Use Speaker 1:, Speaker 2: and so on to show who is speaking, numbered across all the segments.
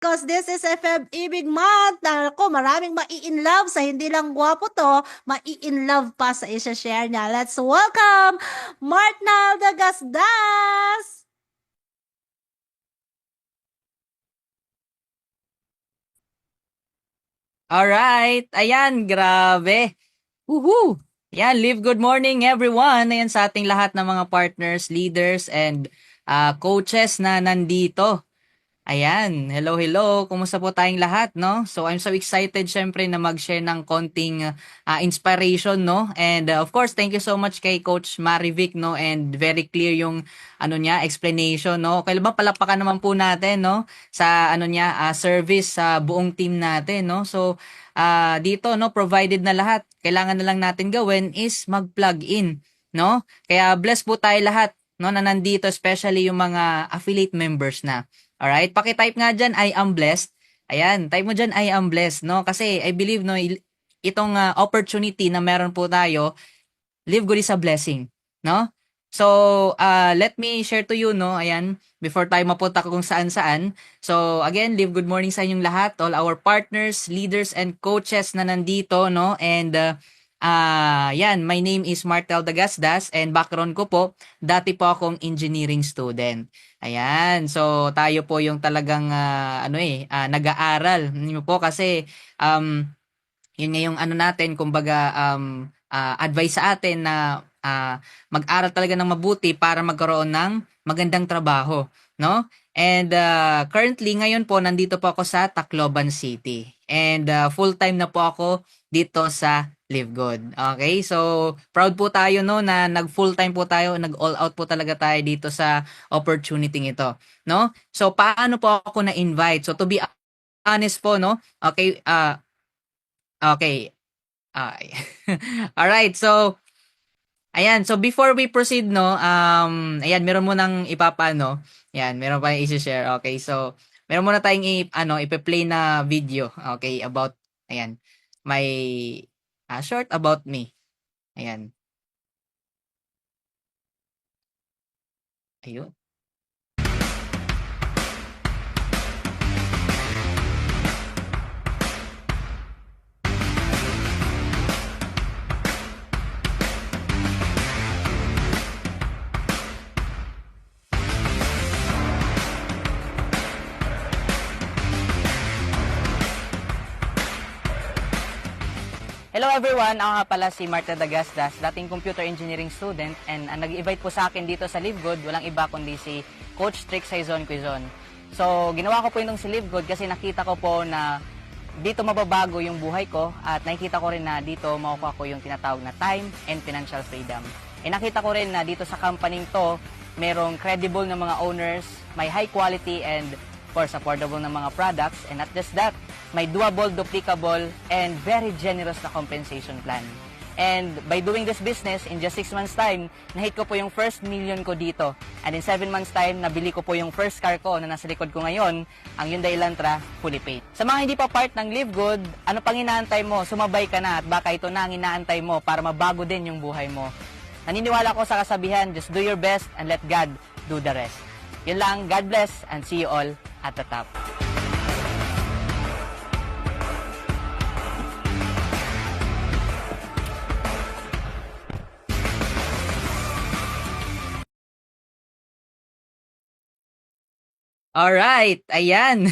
Speaker 1: 'Cause this is FM Ibig Month. Naku, maraming mai-in-love sa hindi lang gwapo 'to, mai-in-love pa sa ishe-share niya. Let's welcome Martnal Dagasdas!
Speaker 2: Alright, ayan, grabe. Woohoo! Yan, live good morning everyone. Ayan sa ating lahat ng mga partners, leaders, and coaches na nandito. Ayan, hello, hello. Kumusta po tayong lahat, no? So I'm so excited syempre na mag-share ng konting inspiration, no? And of course, thank you so much kay Coach Marivic, no? And very clear yung ano niya, explanation, no? Kailan ba palapakan naman po natin, no? Sa ano niya, service sa buong team natin, no? So dito, no, provided na lahat. Kailangan na lang natin gawin is mag-plug in, no? Kaya bless po tayo lahat, no, na nandito, especially yung mga affiliate members na. Alright, paki-type nga dyan, I am blessed. Ayan, type mo dyan, I am blessed, no? Kasi I believe, no, itong opportunity na meron po tayo, live good is a blessing, no? So, let me share to you, no, ayan, before tayo mapunta kung saan-saan. So, again, live good morning sa inyong lahat, all our partners, leaders, and coaches na nandito, no? And, yan, my name is Martel Dagasdas and background ko po, dati po akong engineering student. Ayan, so tayo po yung talagang nag-aaral. Hindi mo po kasi um yun nga yung ano natin, kumbaga, advice sa atin na mag-aral talaga ng mabuti para magkaroon ng magandang trabaho, no? And currently, ngayon po, nandito po ako sa Tacloban City. And full-time na po ako dito sa Live Good. Okay? So, proud po tayo, no, na nag-full-time po tayo, nag-all out po talaga tayo dito sa opportunity ito, no? So, paano po ako na-invite? So, to be honest po, no? Okay, okay. Ay. Alright, so ayan, so before we proceed, no, ayan, meron mo nang ipapano. Ayan, meron pa i-share. Okay, so meron muna tayong ipe-play na video, okay, about ayan, my short about me. Ayan. Ayun. Hello everyone, ako nga pala si Marta Dagasdas, dating computer engineering student, and ang nag-invite po sa akin dito sa LiveGood, walang iba kundi si Coach Trix Haizon Quizon. So, ginawa ko po itong si LiveGood kasi nakita ko po na dito mababago yung buhay ko at nakita ko rin na dito makukuha ko yung tinatawag na time and financial freedom. Nakita ko rin na dito sa company to, merong credible na mga owners, may high quality and of course affordable na mga products, and not just that, may doable, duplicable, and very generous na compensation plan. And by doing this business, in just 6 months time, nahit ko po yung first million ko dito. And in 7 months time, nabili ko po yung first car ko na nasa likod ko ngayon, ang Hyundai Elantra, fully paid. Sa mga hindi pa part ng Live Good, ano pang inaantay mo? Sumabay ka na at baka ito na ang inaantay mo para mabago din yung buhay mo. Naniniwala ko sa kasabihan, just do your best and let God do the rest. Yun lang, God bless, and see you all at the top. Alright, ayan.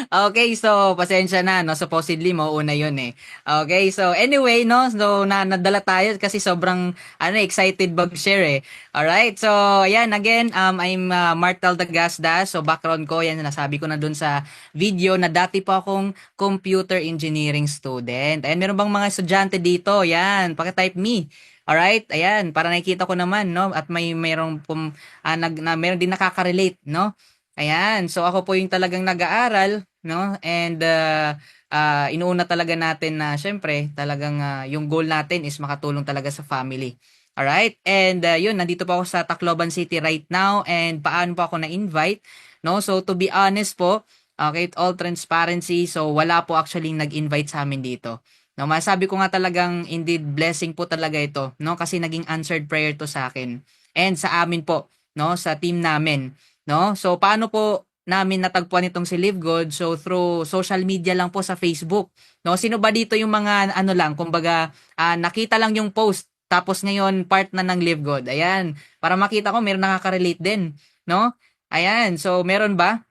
Speaker 2: Okay, so pasensya na, no? Supposedly mauuna 'yun eh. Okay, so anyway, no? So nadala tayo kasi sobrang excited mag-share eh. Alright, so ayan again, I'm Martel Dagasda. So background ko, yan nasabi ko na dun sa video na dati pa akong computer engineering student. Ayan, meron bang mga estudyante dito? Yan, paki-type me. Alright, ayan, para nakikita ko naman, no? At mayroong meron din nakaka-relate, no? Ayan, so ako po yung talagang nag-aaral, no? And inuuna talaga natin na syempre, talagang yung goal natin is makatulong talaga sa family. Alright? And yun, nandito po ako sa Tacloban City right now, and paano po ako na-invite, no? So to be honest po, okay, all transparency, so wala po actually nag-invite sa amin dito. No, masabi ko nga talagang indeed blessing po talaga ito, no? Kasi naging answered prayer to sa akin and sa amin po, no? Sa team namin. No? So paano po namin natagpuan itong si Live Good? So through social media lang po sa Facebook. No, sino ba dito yung mga ano lang, kumbaga nakita lang yung post tapos ngayon part na ng Live Good. Ayan, para makita ko meron nakaka-relate din, no? Ayan, so meron ba?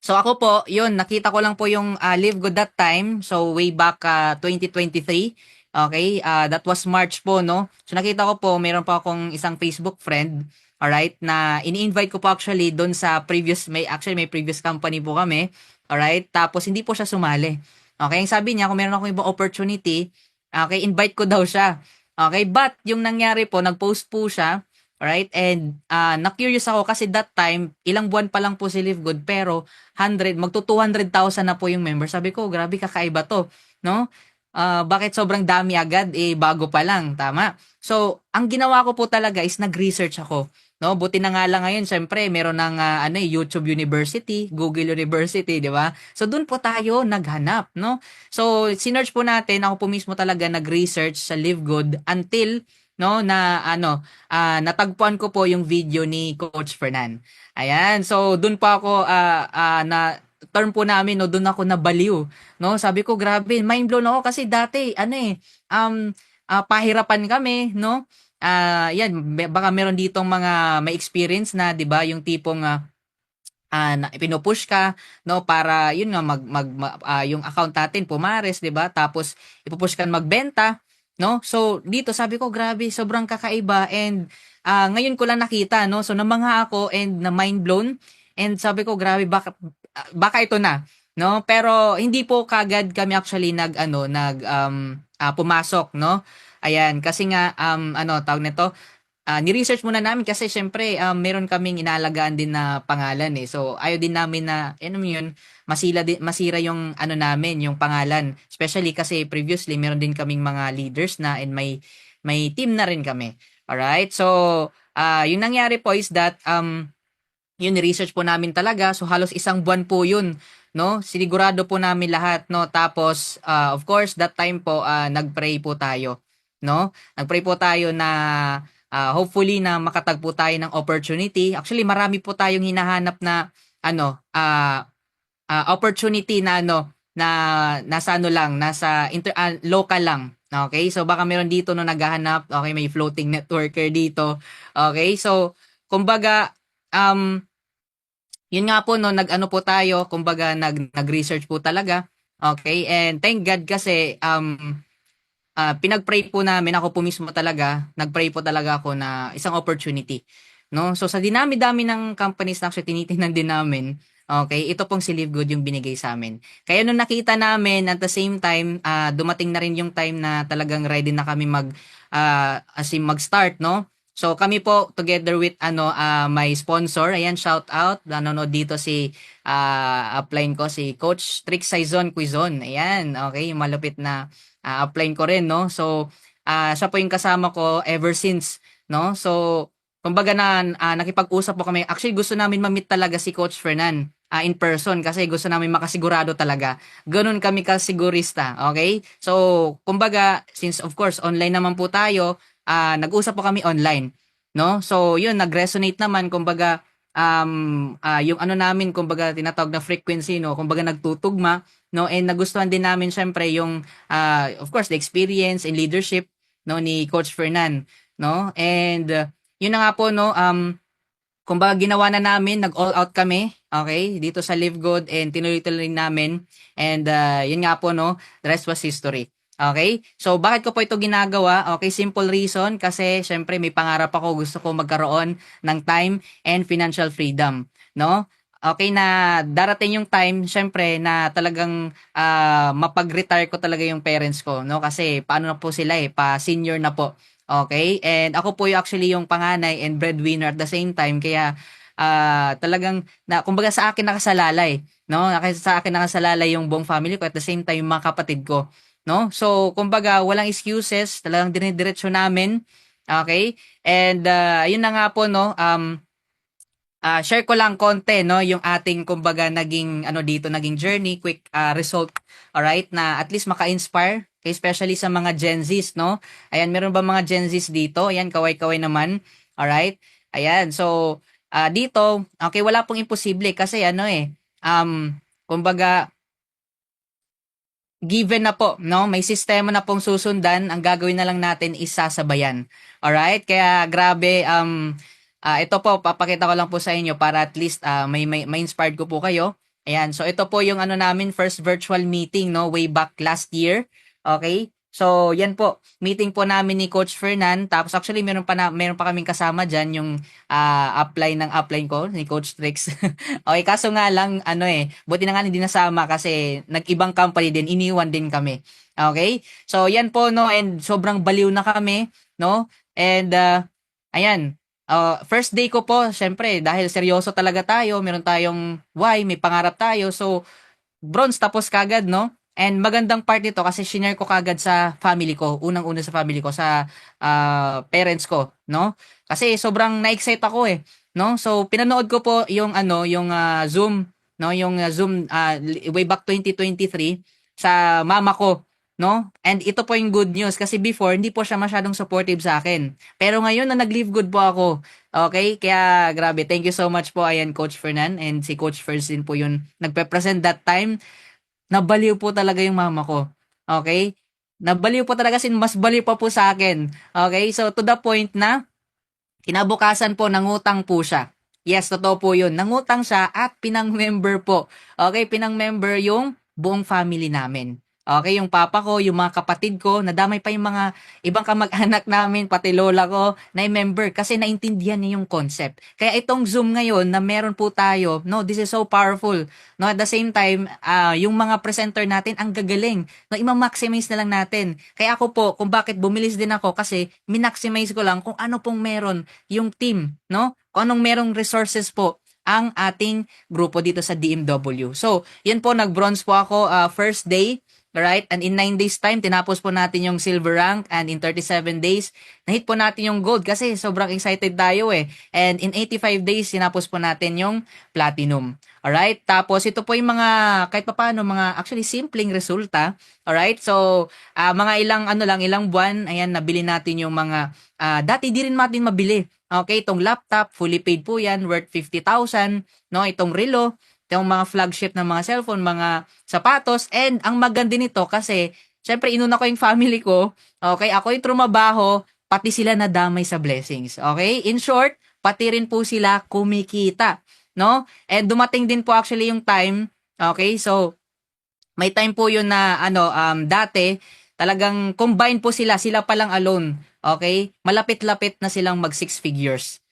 Speaker 2: So ako po, yun, nakita ko lang po yung Live Good that time. So way back 2023. Okay, that was March po, no? So nakita ko po, meron pa akong isang Facebook friend, alright, na ini-invite ko po actually doon sa previous, may previous company po kami, alright? Tapos hindi po siya sumali. Okay, ang sabi niya, kung meron akong ibang opportunity, okay, invite ko daw siya. Okay, but yung nangyari po, nag-post po siya. Alright? And na-curious ako kasi that time, ilang buwan pa lang po si Live Good pero 200,000 na po yung member. Sabi ko, grabe kakaiba to, no? Bakit sobrang dami agad bago pa lang, tama? So, ang ginawa ko po talaga is nag-research ako, no? Buti na nga lang ngayon, syempre, meron ng YouTube University, Google University, di ba? So, doon po tayo naghanap, no? So, sinearch po natin, ako po mismo talaga nag-research sa Live Good until no na natagpuan ko po yung video ni Coach Fernan. Ayan, so doon pa ako na term po namin no, doon ako nabaliw, no? Sabi ko grabe, mind blown ako kasi dati pahirapan kami, no? Yan, baka meron ditong mga may experience na, 'di ba, yung tipong na pinupush ka, no, para yun nga yung account natin pumares, 'di ba? Tapos ipupush ka magbenta, no? So dito sabi ko grabe, sobrang kakaiba and ngayon ko lang nakita, no? So namangha ako and na mind blown and sabi ko grabe, baka ito na, no? Pero hindi po kagad kami actually pumasok, no? Ayan, kasi nga tawag nito, ni-research muna namin kasi syempre meron kaming inaalagaan din na pangalan eh. So ayaw din namin na ano mo yun, masira yung ano namin, yung pangalan. Especially kasi previously meron din kaming mga leaders na and may team na rin kami. Alright? So yung nangyari po is that yun ni-research po namin talaga. So halos isang buwan po yun, no? Sinigurado po namin lahat, no? Tapos of course that time po nagpray po tayo, no? Nagpray po tayo na hopefully na makatagpo tayo ng opportunity. Actually, marami po tayong hinahanap na opportunity na na nasa lang, nasa local lang. Okay? So baka meron dito no naghahanap. Okay, may floating networker dito. Okay? So kumbaga yun nga po no, nag-ano po tayo, kumbaga nag-research po talaga. Okay? And thank God kasi pinag-pray po namin, ako po mismo talaga, nag-pray po talaga ako na isang opportunity. No? So sa dinami-dami ng companies na actually tinitingnan din namin, okay, ito pong si Live Good yung binigay sa amin. Kaya nung nakita namin, at the same time, dumating na rin yung time na talagang ready na kami mag-start, no? So kami po together with my sponsor, ayan, shout out, nanonood dito si upline ko si Coach Trix Saizon Quizon. Ayan, okay, yung malupit na upline ko rin, no? So siya po yung kasama ko ever since, no? So kumbaga nakipag-usap po kami. Actually gusto namin ma-meet talaga si Coach Fernan in person kasi gusto namin makasigurado talaga. Ganun kami kasigurista, okay? So kumbaga since of course online naman po tayo, nag-usap po kami online, no? So, yun, nag-resonate naman, kumbaga, yung ano namin, kumbaga, tinatawag na frequency, no? Kumbaga, nagtutugma, no? And nagustuhan din namin, syempre, yung, of course, the experience and leadership, no, ni Coach Fernan, no? And, yun na nga po, no, kumbaga, ginawa na namin, nag-all out kami, okay, dito sa Live Good, and tinuloy-tuloy namin, and, yun nga po, no, the rest was history. Okay? So, bakit ko po ito ginagawa? Okay, simple reason kasi syempre may pangarap ako, gusto ko magkaroon ng time and financial freedom, no? Okay na darating yung time syempre na talagang mapag-retire ko talaga yung parents ko, no? Kasi paano na po sila pa senior na po. Okay? And ako po yung actually yung panganay and breadwinner at the same time kaya talagang kumbaga sa akin nakasalalay, no? Sa akin nakasalalay yung buong family ko at the same time yung mga kapatid ko. No? So, kumbaga, walang excuses, talagang dinidiretso namin. Okay? And yun na nga po, no, share ko lang konti, no, yung ating, kumbaga, naging journey, quick result, alright, na at least maka-inspire, especially sa mga Gen Zs, no? Ayan, meron ba mga Gen Zs dito? Ayan, kaway-kaway naman, alright? Ayan, so, dito, okay, wala pong imposible kasi ano kumbaga, given na po, no? May sistema na pong susundan. Ang gagawin na lang natin is sasabayan. Alright? Kaya grabe, ito po, papakita ko lang po sa inyo para at least may inspired ko po kayo. Ayan, so ito po yung ano namin, first virtual meeting, no? Way back last year. Okay? So, yan po. Meeting po namin ni Coach Fernan. Tapos actually, meron pa kaming kasama dyan, yung upline ko, ni Coach Trix. Okay, kaso nga lang, buti na nga hindi nasama kasi nag-ibang company din, iniwan din kami. Okay? So, yan po, no, and sobrang baliw na kami, no? And, ayan, first day ko po, syempre, dahil seryoso talaga tayo, meron tayong why, may pangarap tayo, so, bronze tapos kagad, no? And magandang part nito kasi shinare ko kagad sa family ko, unang-una sa family ko, sa parents ko, no? Kasi sobrang na-excite ako no? So pinanood ko po yung yung Zoom, no? Yung Zoom way back 2023 sa mama ko, no? And ito po yung good news kasi before hindi po siya masyadong supportive sa akin. Pero ngayon na nag-live good po ako. Okay? Kaya grabe, thank you so much po ayan Coach Fernan and si Coach Ferz din po yun nagpe-present that time. Nabaliw po talaga yung mama ko. Okay? Nabaliw po talaga mas baliw pa po sa akin. Okay? So to the point na kinabukasan po nangutang po siya. Yes, totoo po yun. Nangutang siya at pinang-member po. Okay, pinang-member yung buong family namin. Okay, yung papa ko, yung mga kapatid ko, nadamay pa yung mga ibang kamag-anak namin, pati lola ko, na member kasi naintindihan niya yung concept. Kaya itong Zoom ngayon na meron po tayo, no, this is so powerful. No, at the same time, yung mga presenter natin ang gagaling. No, i-maximize na lang natin. Kaya ako po, kung bakit bumilis din ako kasi minaximize ko lang kung ano pong meron yung team, no? Kung anong merong resources po ang ating grupo dito sa DMW. So, yan po, nag-bronze po ako first day. Right? And in 9 days time, tinapos po natin yung silver rank and in 37 days, nahit po natin yung gold kasi sobrang excited tayo And in 85 days, tinapos po natin yung platinum. Alright? Tapos ito po yung mga, kahit pa paano, mga actually simpleng resulta. Alright? So, mga ilang buwan, ayan, nabili natin yung mga, dati di rin natin mabili. Okay, itong laptop, fully paid po yan, worth 50,000. No, itong relo, yung mga flagship ng mga cellphone, mga sapatos, and ang maganda nito kasi, syempre, inuna ko yung family ko, okay, ako yung trumabaho, pati sila nadamay sa blessings, okay? In short, pati rin po sila kumikita, no? And dumating din po actually yung time, okay, so, may time po yun na, dati, talagang combine po sila pa lang alone, okay? Malapit-lapit na silang mag 6 figures.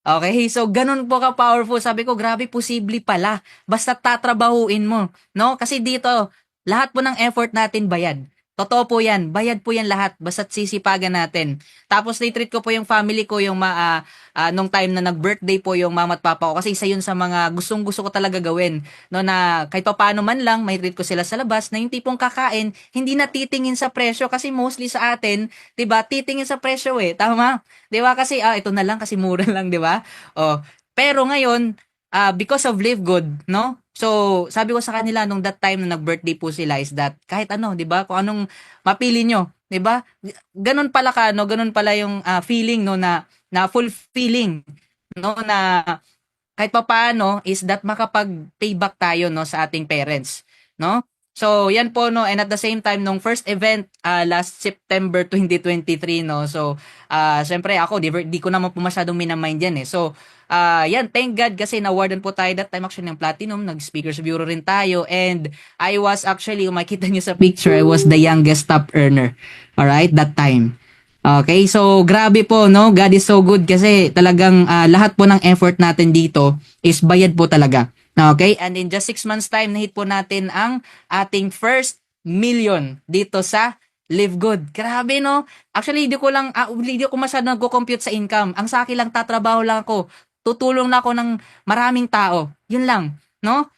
Speaker 2: Okay, so ganun po ka-powerful. Sabi ko, grabe, posible pala. Basta tatrabahuin mo, no? Kasi dito, lahat po ng effort natin bayad. Totoo po yan. Bayad po yan lahat. Basta't sisipagan natin. Tapos, na-treat ko po yung family ko yung nung time na nag-birthday po yung mama at papa ko. Kasi isa yun sa mga gustong-gusto ko talaga gawin. No, na kahit pa paano man lang, may treat ko sila sa labas na yung tipong kakain, hindi na titingin sa presyo. Kasi mostly sa atin, 'di ba, titingin sa presyo Tama? 'Di ba? Kasi ito na lang kasi mura lang, 'di ba? Oh, pero ngayon, because of Live Good, no? So, sabi ko sa kanila nung that time na nag-birthday po sila is that kahit ano, 'di ba? Kung anong mapili nyo, 'di ba? Ganun pala ganun pala yung feeling no na fulfilling no na kahit papaano is that makapag-payback tayo no sa ating parents, no? So, yan po no, and at the same time nung first event last September 2023 no. So, syempre ako di ko naman po masyadong minamind yan So, yan, thank God kasi na-awardan po tayo that time actually ng platinum, nag-speakers bureau rin tayo and I was actually, kung makita niyo sa picture, I was the youngest top earner. Alright, that time. Okay, so grabe po, no? God is so good kasi talagang lahat po ng effort natin dito is bayad po talaga. Okay, and in just 6 months time, nahit po natin ang ating first million dito sa Live Good. Grabe, no? Actually, hindi ko masyadong nagko-compute sa income. Ang sa akin lang, tatrabaho lang ako. Tutulong na ako ng maraming tao. Yun lang, no?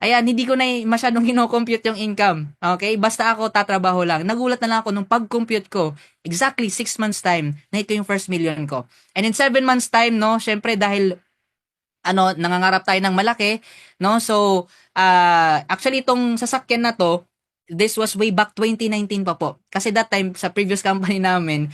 Speaker 2: Ayan, hindi ko na masyadong kino-compute yung income. Okay? Basta ako tatrabaho lang. Nagulat na lang ako nung pag-compute ko, exactly 6 months time, na ito yung first million ko. And in 7 months time, no, syempre dahil nangangarap tayo ng malaki, no? So, actually itong sasakyan na to, this was way back 2019 pa po. Kasi that time, sa previous company namin,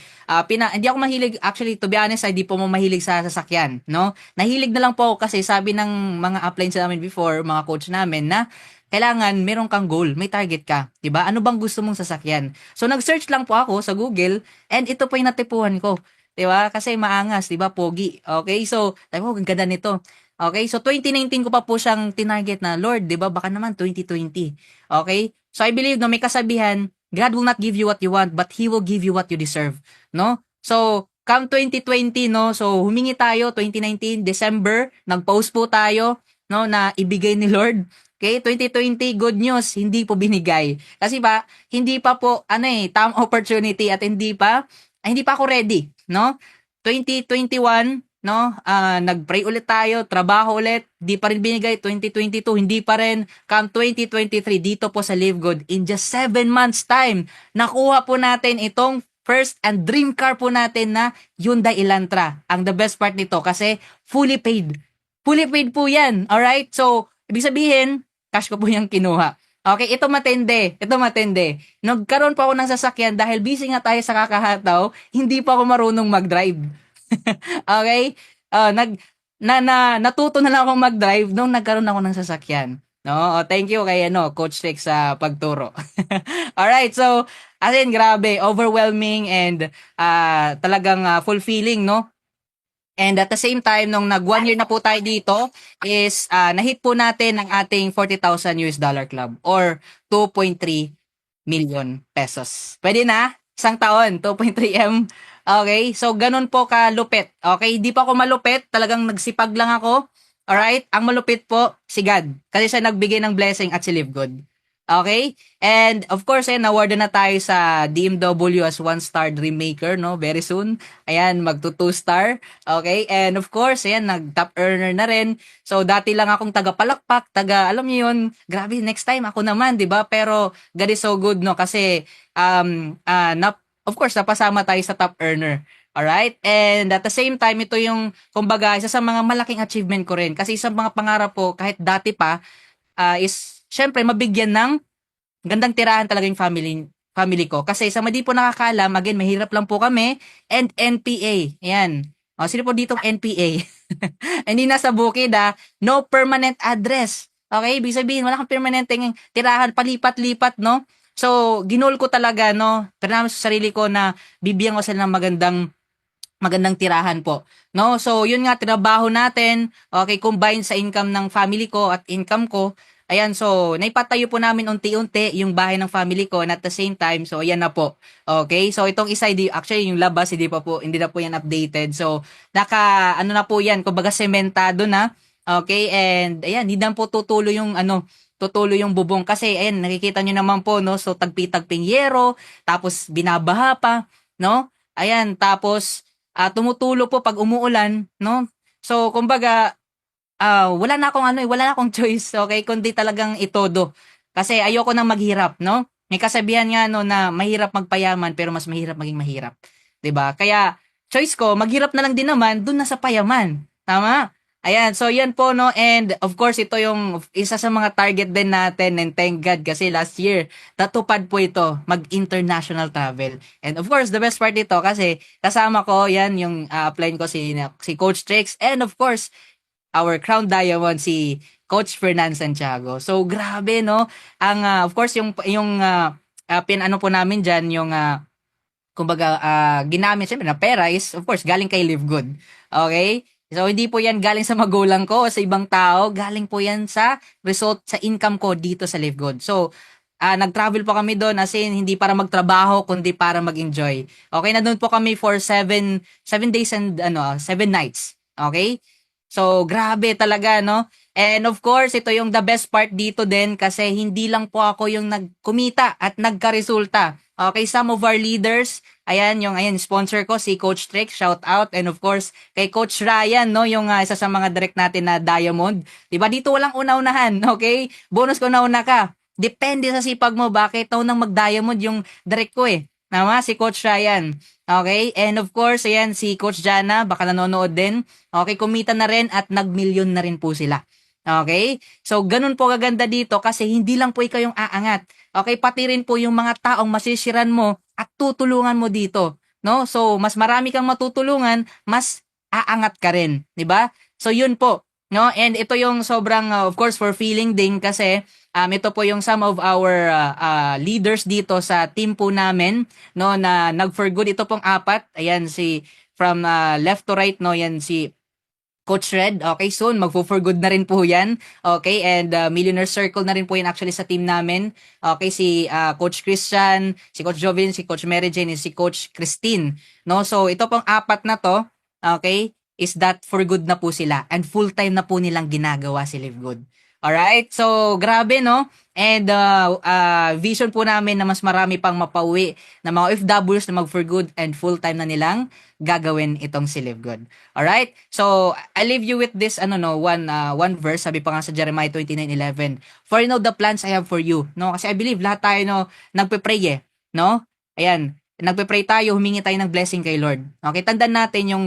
Speaker 2: hindi ako mahilig, actually, to be honest, hindi po mo mahilig sa sasakyan, no? Nahilig na lang po ako kasi sabi ng mga uplines namin before, mga coach namin, na kailangan meron kang goal, may target ka, 'di ba? Ano bang gusto mong sasakyan? So nag-search lang po ako sa Google and ito po yung natipuhan ko. 'Di ba? Kasi maangas, 'di ba? Pogi. Okay? So, sabi ko, ang ganda nito. Okay? So 2019 ko pa po siyang tinarget na, Lord, 'di ba? Baka naman 2020. Okay? So I believe no may kasabihan, God will not give you what you want, but He will give you what you deserve, no? So come 2020, no? So humingi tayo 2019 December, nag-post po tayo, no, na ibigay ni Lord. Okay, 2020, good news, hindi po binigay. Kasi ba, hindi pa po, tamang opportunity at hindi pa ako ready, no? 2021, no? Nag-pray ulit tayo, trabaho ulit, di pa rin binigay. 2022, hindi pa rin. Come 2023, dito po sa Live Good, in just 7 months time, nakuha po natin itong first and dream car po natin na Hyundai Elantra. Ang the best part nito kasi fully paid. Fully paid po yan. Alright? So, ibig sabihin, cash ko po yung kinuha. Okay, ito matindi. Ito matindi. Nagkaroon pa ako ng sasakyan dahil busy nga tayo sa kakahataw, hindi pa ako marunong mag-drive. Okay? Natuto na lang akong mag-drive nung nagkaroon ako ng sasakyan. No? Thank you kay Coach Rick sa pagturo. Alright, so as in grabe, overwhelming and talagang fulfilling, no? And at the same time, nung nag 1 year na po tayo dito, is na-hit po natin ang ating $40,000 club or 2.3 million pesos. Pwede na? Isang taon, 2.3 M. Okay? So, ganun po kalupit. Okay? Hindi pa ako malupit. Talagang nagsipag lang ako. Alright? Ang malupit po, si God. Kasi siya nagbigay ng blessing at si Live Good. Okay? And of course, awarded na tayo sa DMW as 1-star dream maker, no? Very soon. Ayan, magto 2-star. Okay? And of course, nag-top earner na rin. So, dati lang akong taga-palakpak, alam niyo yun, grabe, next time ako naman, di ba? Pero, God is so good, no? Kasi, of course, napasama tayo sa top earner. Alright? And at the same time, ito yung, kumbaga, isa sa mga malaking achievement ko rin. Kasi isang mga pangarap po, kahit dati pa, is syempre mabigyan ng gandang tirahan talaga yung family ko. Kasi sa hindi po nakakaalam, again, mahirap lang po kami, and NPA. Ayan. Sino po dito NPA? Hindi nasa bukid, no permanent address. Okay? Ibig sabihin, wala kang permanenteng tirahan, palipat-lipat, no? So, ginol ko talaga, no? Pero naman sa sarili ko na bibigyan ko sila ng magandang tirahan po. No? So, yun nga, trabaho natin, okay, combine sa income ng family ko at income ko. Ayan, so, naipatayo po namin unti-unti yung bahay ng family ko and at the same time, so, ayan na po. Okay, so, itong isa, actually, yung labas, hindi na po yan updated. So, na po yan, kumbaga sementado na. Okay, and, ayan, hindi na po tutulo yung bubong. Kasi, ayan, nakikita nyo naman po, no? So, tagpi-tagping yero, tapos binabaha pa, no? Ayan, tapos, tumutulo po pag umuulan, no? So, kumbaga, wala na akong choice, okay? Kundi talagang itodo. Kasi ayoko nang maghirap, no? May kasabihan nga, no, na mahirap magpayaman, pero mas mahirap maging mahirap. 'Di ba? Kaya, choice ko, maghirap na lang din naman, dun na sa payaman. Tama? Ayan, so yan po, no? And, of course, ito yung isa sa mga target din natin, and thank God, kasi last year, natupad po ito, mag-international travel. And, of course, the best part dito, kasi kasama ko, yan, yung upline ko si Coach Trix, and, of course, our crown diamond si Coach Fernan Santiago. So grabe, no? Ang of course yung pinano po namin diyan yung kumbaga ginamit siyempre na pera is of course galing kay Live Good. Okay? So hindi po 'yan galing sa magulang ko o sa ibang tao, galing po 'yan sa result sa income ko dito sa Live Good. So nag-travel po kami doon as in hindi para magtrabaho kundi para mag-enjoy. Okay, na doon po kami for 7 days and 7 nights. Okay? So, grabe talaga, no? And of course, ito yung the best part dito din kasi hindi lang po ako yung nagkumita at nagkaresulta. Okay, some of our leaders, ayan, sponsor ko, si Coach Trick, shout out. And of course, kay Coach Ryan, no, yung isa sa mga direct natin na Diamond. Diba, dito walang una-unahan, okay? Bonus ko nauna ka. Depende sa sipag mo, bakit naunang mag-Diamond yung direct ko eh. Tama, si Coach Ryan. Okay, and of course, ayan, si Coach Jana, baka nanonood din. Okay, kumita na rin at nag-million na rin po sila. Okay? So, ganun po kaganda dito kasi hindi lang po ikaw yung aangat. Okay? Pati rin po yung mga taong masisiran mo at tutulungan mo dito. No? So, mas marami kang matutulungan, mas aangat ka rin. 'Di ba? So, yun po. No? And ito yung sobrang, of course, for feeling din kasi ito po yung some of our leaders dito sa team po namin, no, na nag-for good. Ito pong apat. Ayan, si from left to right, no, yan si Coach Red. Okay, soon magfo-for good na rin po 'yan. Okay, and Millionaire Circle na rin po 'yan actually sa team namin. Okay, si Coach Christian, si Coach Jovin, si Coach Mary Jane, and si Coach Christine. No, so ito pong apat na 'to, okay, is that for good na po sila and full-time na po nilang ginagawa si Live Good. Alright, so grabe no? And vision po namin na mas marami pang mapauwi na mga OFWs na mag-for good and full-time na nilang gagawin itong si Live Good. Alright? So, I leave you with this one verse, sabi pa nga sa Jeremiah 29:11. For you know the plans I have for you. No? Kasi I believe lahat tayo no nagpe-pray no? Ayan, nagpe-pray tayo, humingi tayo ng blessing kay Lord. Okay, tandaan natin yung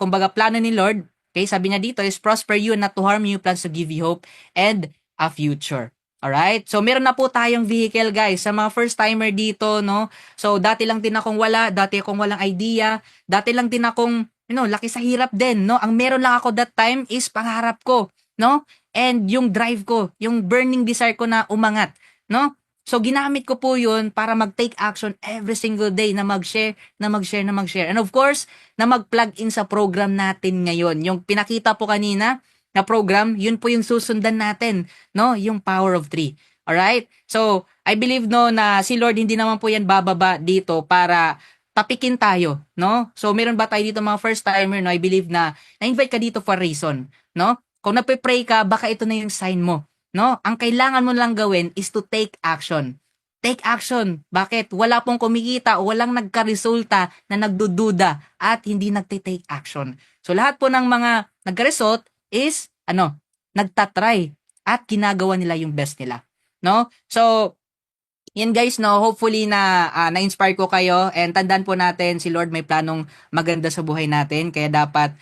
Speaker 2: kumbaga plano ni Lord. Okay, sabi niya dito is prosper you, not to harm you, plans to give you hope and a future. Alright? So, meron na po tayong vehicle, guys. Sa mga first-timer dito, no? So, dati lang din akong dati akong walang idea, dati lang din akong, laki sa hirap din, no? Ang meron lang ako that time is pangarap ko, no? And yung drive ko, yung burning desire ko na umangat, no? So, ginamit ko po yun para mag-take action every single day na mag-share, na mag-share, na mag-share. And of course, na mag-plug in sa program natin ngayon. Yung pinakita po kanina, na program, yun po yung susundan natin, no? Yung Power of 3. Alright? So, I believe no na si Lord hindi naman po yan bababa dito para tapikin tayo, no? So, meron ba tayo dito mga first timer, no? I believe na na-invite ka dito for a reason, no? Kung nagpe-pray ka, baka ito na yung sign mo, no? Ang kailangan mo lang gawin is to take action. Take action. Bakit? Wala pong kumikita o walang nagka-resulta na nagdududa at hindi nagte-take action. So, lahat po ng mga nagka-result is nagtatry at ginagawa nila yung best nila, no? So, yan guys, no, hopefully na na-inspire ko kayo and tandaan po natin si Lord may planong maganda sa buhay natin kaya dapat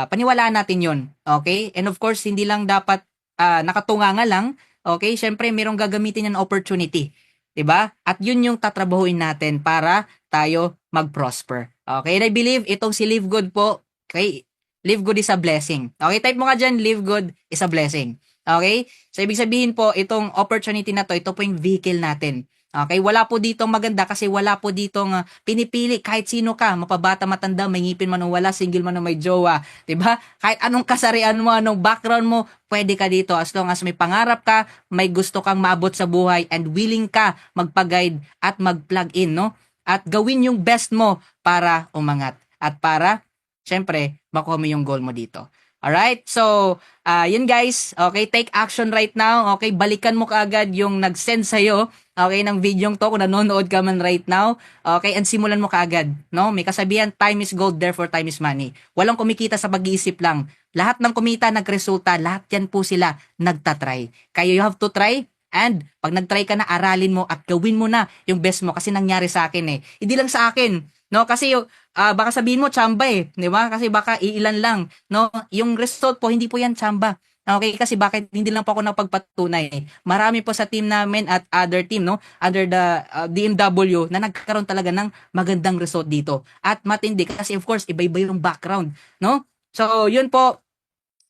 Speaker 2: paniwalaan natin yon. Okay? And of course, hindi lang dapat nakatunganga lang, okay? Syempre, merong gagamitin ng opportunity, 'di ba? At yun yung tatrabahuin natin para tayo mag-prosper. Okay? And I believe itong si Live Good po, okay? Live good is a blessing. Okay, type mo nga dyan, live good is a blessing. Okay? So, ibig sabihin po, itong opportunity na to, ito po yung vehicle natin. Okay? Wala po ditong maganda kasi wala po ditong pinipili kahit sino ka, mapabata, matanda, may ngipin man o wala, single man o may jowa. Diba? Kahit anong kasarian mo, anong background mo, pwede ka dito as long as may pangarap ka, may gusto kang maabot sa buhay, and willing ka magpa-guide at mag-plug in, no? At gawin yung best mo para umangat. At para syempre, makuha mo yung goal mo dito. Alright? So, yun guys. Okay, take action right now. Okay, balikan mo kaagad yung nag-send sa'yo, okay, ng video to kung nanonood ka man right now. Okay, and simulan mo kaagad. No? May kasabihan, time is gold, therefore time is money. Walang kumikita sa pag-iisip lang. Lahat ng kumita, nagresulta, lahat yan po sila nagtatry. Kaya you have to try. And pag nag-try ka na, aralin mo at gawin mo na yung best mo kasi nangyari sa akin eh. Hindi lang sa akin. No, kasi baka sabihin mo tsamba eh, 'di ba? Kasi baka iilan lang, no? Yung result po hindi po 'yan tsamba. Okay, kasi bakit hindi lang po ako napagpatunay. Marami po sa team namin at other team, no? Under the DMW na nagkaroon talaga ng magandang result dito. At matindi kasi of course iba-iba yung background, no? So, yun po.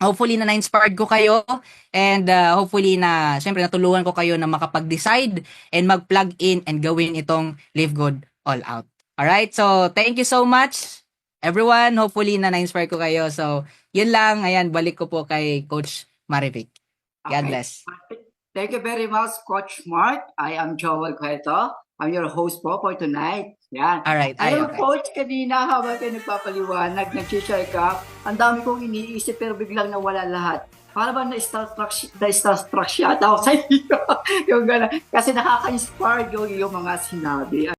Speaker 2: Hopefully na-inspired ko kayo and hopefully na syempre natulungan ko kayo na makapag-decide and mag-plug in and gawin itong Live Good All Out. Alright, so thank you so much everyone. Hopefully na-inspire ko kayo. So, yun lang. Ayan, balik ko po kay Coach Marivic. God bless.
Speaker 3: Thank you very much, Coach Mark. I am Joel Cueto. I'm your host po for tonight. Yan.
Speaker 2: Alright.
Speaker 3: Ayun, Coach, kanina habang kayo nagpapaliwanag, nag-share ka, ang dami kong iniisip pero biglang nawala lahat. Para ba na-starstruck siya? Ako sa iyo. Yung gano'n. Kasi nakaka-inspire yung mga sinabi.